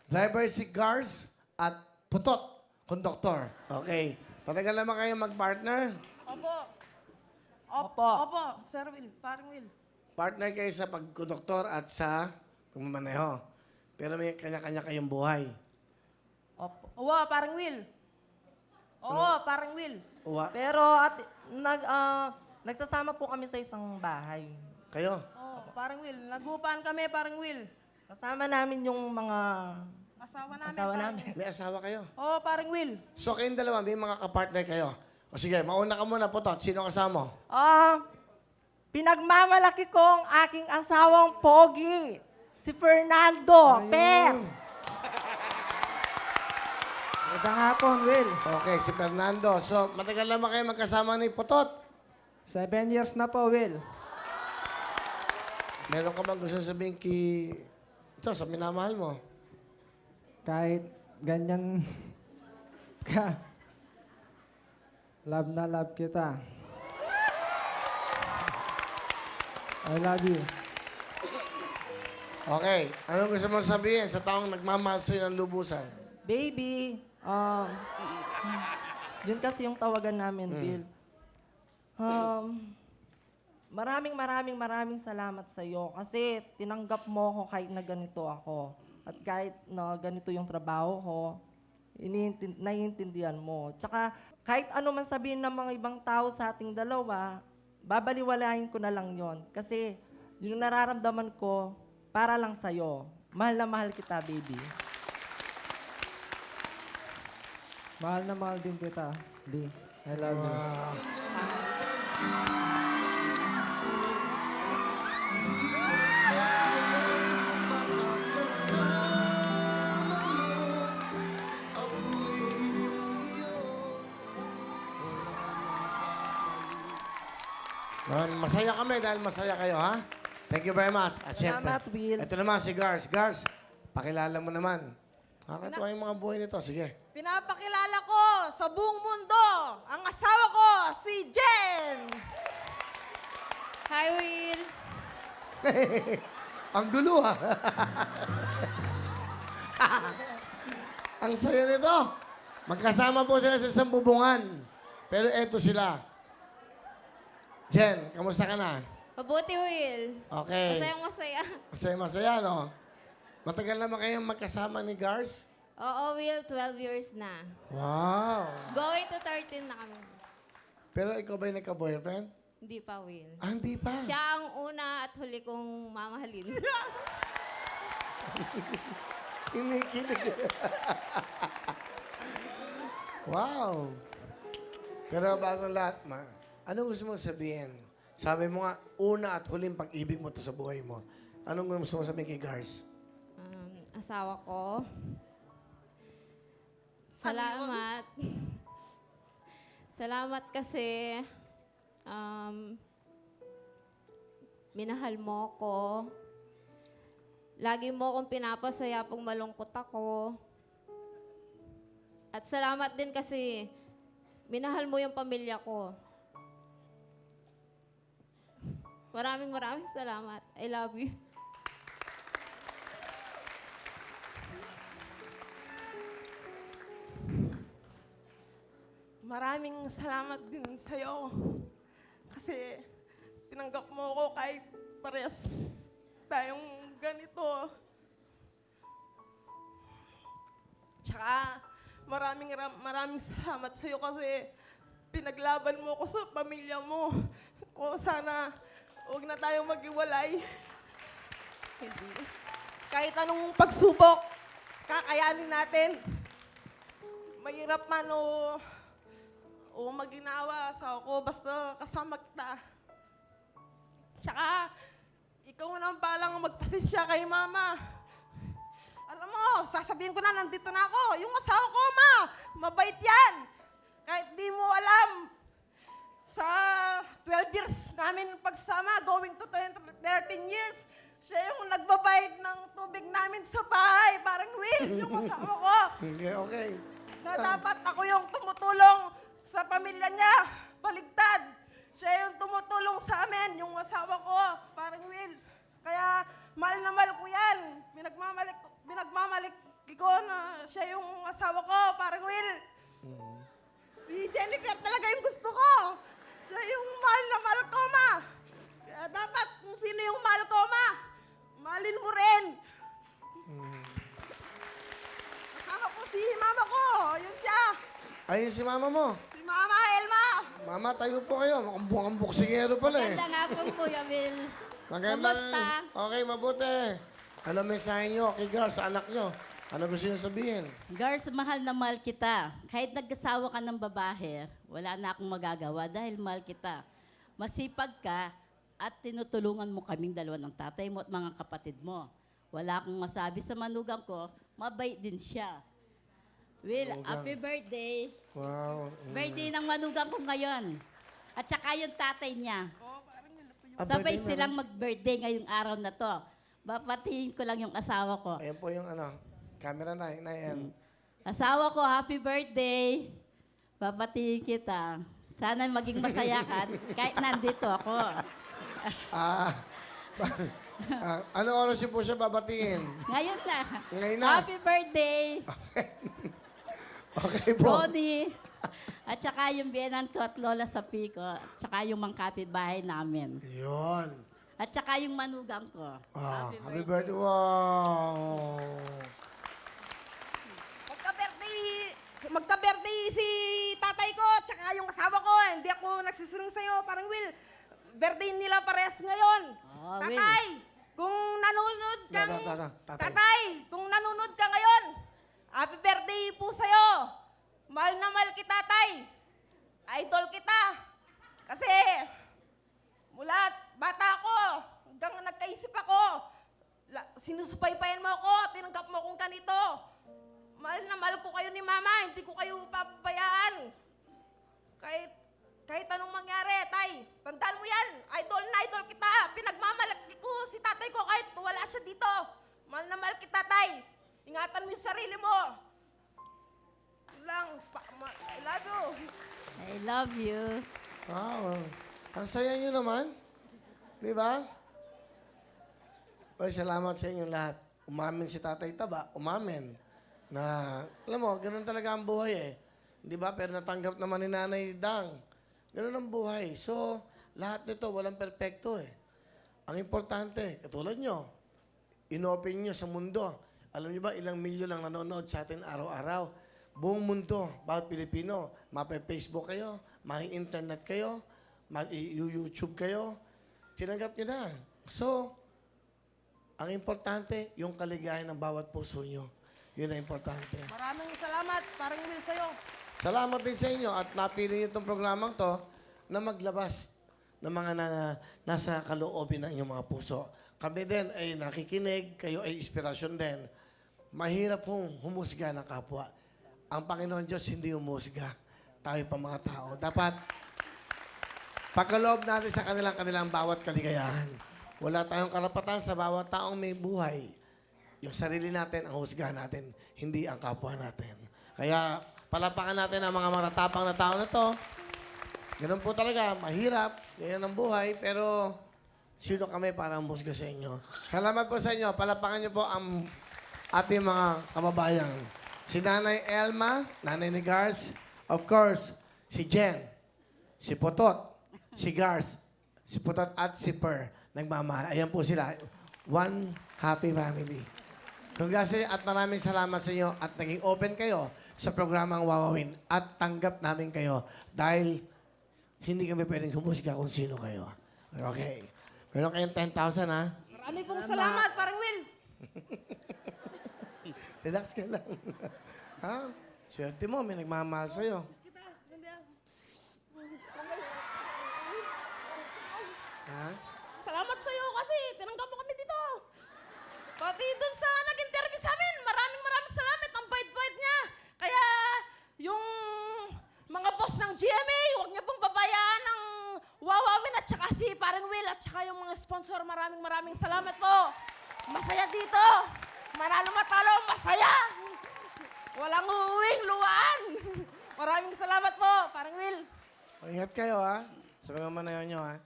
Driver si Gars at Putot, konduktor. Okay. Patagal naman kayo mag-partner? Opo. Opo. Opo, Sir Will, parang Will. Partner kayo sa pagkonduktor at sa pagmamaneho. Pero may kanya-kanya kayong buhay. Opo. Oo, parang Will. Oo, parang Will. Uwa. Pero nagsasama po kami sa isang bahay. Kayo? Oo, parang Will. Nagupaan kami, parang Will. Kasama namin yung mga Asawa namin, asawa parang namin. May asawa kayo? Oo, parang Will. So kayong dalawa, may mga kapartner kayo. O sige, mauna ka muna, Putot. Sino kasama mo? Pinagmamalaki kong aking asawang pogi, si Fernando Per. Magandang hapon, Will. Okay, si Fernando. So, matagal naman kayo magkasama ni Putot. 7 years na po, Will. Meron ka bang gusto sabihin ito, sa minamahal mo? Kahit ganyan ka, love na love kita. I love you. Okay, anong gusto mo sabihin sa taong nagmamahal sa'yo ng lubusan? Baby, yun kasi yung tawagan namin, Bill. Maraming salamat sa iyo kasi tinanggap mo ako kahit na ganito ako. At kahit na ganito yung trabaho ko, naiintindihan mo. Tsaka kahit ano man sabihin ng mga ibang tao sa ating dalawa, babaliwalahin ko na lang yon. Kasi yung nararamdaman ko, para lang sa'yo. Mahal na mahal kita, baby. Mahal na mahal din kita, B. I love you. Masaya kami dahil masaya kayo, ha? Thank you very much. At syempre, Salamat, Will. ito naman si Gars. Gars, pakilala mo naman. Nakakatuwa yung mga buhay nito. Sige. Pinapakilala ko sa buong mundo ang asawa ko, si Jen! Hi, Will. Ang gulo, ha? Ang saya nito. Magkasama po sila sa isang bubungan. Pero eto sila. Jen, kamusta ka na? Mabuti, Will. Okay. Masayang masaya. Masaya-masaya, no? Matagal naman kayong magkasama ni Gars? Oo, Will, 12 years na. Wow. Going to 13 na kami. Pero ikaw ba'y nagka-boyfriend? Hindi pa, Will. Ah, hindi pa. Siya ang una at huli kong mamahalin. Kinikilig. Wow. Pero bago lahat, anong gusto mong sabihin? Sabi mo nga, una at huling pag-ibig mo to sa buhay mo. Anong gusto mong sabihin kay Gars? Asawa ko. Salamat. Salamat kasi minahal mo ko. Lagi mo akong pinapasaya pag malungkot ako. At salamat din kasi minahal mo yung pamilya ko. Maraming salamat. I love you. Maraming salamat din sa'yo. Kasi tinanggap mo ako kahit pares tayong ganito. Tsaka maraming salamat sa'yo kasi pinaglaban mo ako sa pamilya mo. O sana huwag na tayong maghiwalay. Hindi. Kahit anong pagsubok, kakayanin natin. Mahirap man o maginawa sa ako, basta kasama kita. Tsaka, ikaw naman palang magpasensya kay Mama. Alam mo, sasabihin ko na, nandito na ako. Yung asawa ko, Ma, mabait yan. Kahit di mo alam, sa 12 years namin pagsama, going to 13 years, siya yung nagbabayad ng tubig namin sa bahay. Parang Will, yung asawa ko. Okay, okay. Na dapat ako yung tumutulong sa pamilya niya. Baligtad. Siya yung tumutulong sa amin, yung asawa ko. Parang Will. Kaya mahal na mahal ko yan. Pinagmamalik ko na siya yung asawa ko, parang Will. Si Jennifer talaga yung gusto ko. Siya yung mahal na mahal ko, ma. Kaya dapat kung sino yung mahal ko, ma, mahalin mo rin. Kasama ko si mama ko, yun siya. Ayun si mama mo. Si Mama Elma. Mama, tayo po kayo. Mukhang boksingero pala eh. Ganda nga po, Kuya Will. Maganda. Kumusta? Okay, mabuti. Ano mensahe nyo kay Gar sa anak nyo? Ano gusto nyo sabihin? Girls, mahal na mahal kita. Kahit nagkasawa ka ng babae, wala na akong magagawa dahil mahal kita. Masipag ka at tinutulungan mo kaming dalawa ng tatay mo at mga kapatid mo. Wala akong masabi sa manugang ko, mabait din siya. Will, Manugang. happy birthday. Wow. Birthday ng manugang ko ngayon. At saka yung tatay niya. Ah, Sabay birthday na silang mag-birthday ngayong araw na to. Bapatiin ko lang yung asawa ko. Ayan po yung camera na yan. Asawa ko, happy birthday. Papatiin kita. Sana maging masaya ka kahit nandito ako. Ano oras yun po siya babatiin? Ngayon na. Ngayon na. Happy birthday, Okay po. Ronnie. At saka yung biyenan ko at Lola sa Pico. At saka yung mga kapitbahay namin. Yun. At saka yung manugang ko. Happy birthday. Wow. Magka-birthday si tatay ko, tsaka yung asawa ko. Hindi ako nagsisinung sa'yo, parang Will. Birthday nila parehas ngayon. Oh, Will. Tatay, kung nanonood kang... Tatay. Tatay, kung nanonood ka ngayon, happy birthday po sa'yo. Mahal na mahal kita, tay. Idol kita. Kasi, mula bata ako, hanggang nagkaisip ako, sinusupaypayan mo ako, tinanggap mo akong ganito. Mahal na mahal ko kayo ni Mama, hindi ko kayo papabayaan. Kahit anong mangyari, tay, tandaan mo yan, idol na idol kita. Pinagmamalaki ko si tatay ko kahit wala siya dito. Mahal na mahal kita, tay. Ingatan mo yung sarili mo. Yun lang, I love you. I love you. Wow. Ang saya nyo naman. Di ba? Oy, salamat sa inyong lahat. Umamin si Tatay Taba. Umamin. Na, alam mo, ganun talaga ang buhay eh. Di ba? Pero natanggap naman ni Nanay Dang. Ganun ang buhay. So, lahat nito, walang perpekto eh. Ang importante, katulad nyo, inopen nyo sa mundo. Alam niyo ba, ilang milyon lang nanonood sa atin araw-araw. Buong mundo, bawat Pilipino, mape-Facebook kayo, ma-internet kayo, mag-YouTube kayo. Tinanggap nyo na. So, ang importante, yung kaligayahan ng bawat puso nyo. Yun ang importante. Maraming salamat, parang Will sa'yo. Salamat din sa inyo at napili niyo itong programang to na maglabas ng mga nasa kaloobin ng inyong mga puso. Kami din ay nakikinig, kayo ay inspirasyon din. Mahirap pong humusga ng kapwa. Ang Panginoon Diyos hindi humusga. Tayo pa mga tao. Dapat pagkaloob natin sa kanilang bawat kaligayahan. Wala tayong karapatan sa bawat taong may buhay. Yung sarili natin ang husgahan natin, hindi ang kapwa natin. Kaya palapakan natin ang mga matatapang na tao na to. Ganun po talaga, mahirap, ganyan ang buhay, pero sino kami para musga sa inyo? Salamat po sa inyo. Palapakan niyo po ang ating mga kababayan. Si Nanay Elma, Nanay ni Gars, of course, si Jen, si Potot, si Gars, si Potot at si Per. Nagmamahal. Ayan po sila. One happy family. Congrats at maraming salamat sa inyo at naging open kayo sa programang Wawawin at tanggap namin kayo dahil hindi kami pwedeng humusga kung sino kayo. Okay. Meron kayong 10,000 ha? Marami pong salamat, parang Will. Relax ka lang. Ha? Swerte mo, may nagmamahal sa'yo. Ha? Salamat sa'yo kasi tinanggap mo kami dito. Pati dun sa nag-interview sa amin, maraming salamat. Ang bait-bait niya. Kaya yung mga boss ng GMA, huwag niyo pong babayaan ng Wawawin at saka si Parang Will at saka yung mga sponsor, maraming salamat po. Masaya dito. Manalo matalo, masaya. Walang uuwing luwaan. Maraming salamat po, Parang Will. Ingat kayo ha. Sa mga manayon nyo ha.